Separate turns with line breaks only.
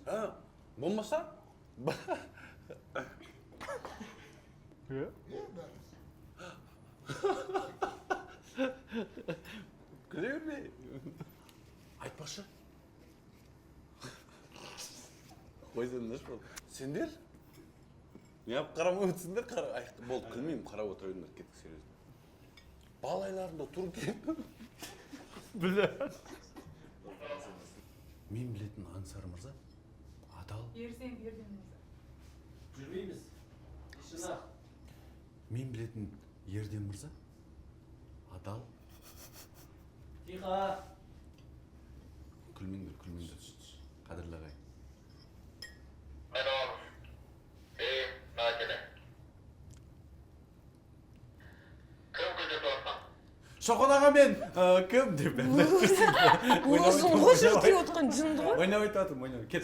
Ha, болмаса? Күле берме. Айтпашы. Қойсаң наш болды. Сендер? Неғып қарамай өтсіңдер? Болды, күлмеймін, қарап отырайындар, кеттік серьезно. Балайларында тұр кеп.
Біле.
Мен білетін Аңсар мырза, адал.
Ерден мырза.
Жүрмейміз. Шына.
Мен білетін Ерден мырза, адал.
Тиха.
Күлмеңдер. Қадірлі ағай. Шоқын аға мен кім деп
Өзің ғой жүртіп отқан жынды ғой.
ойнап айтатым. Кет.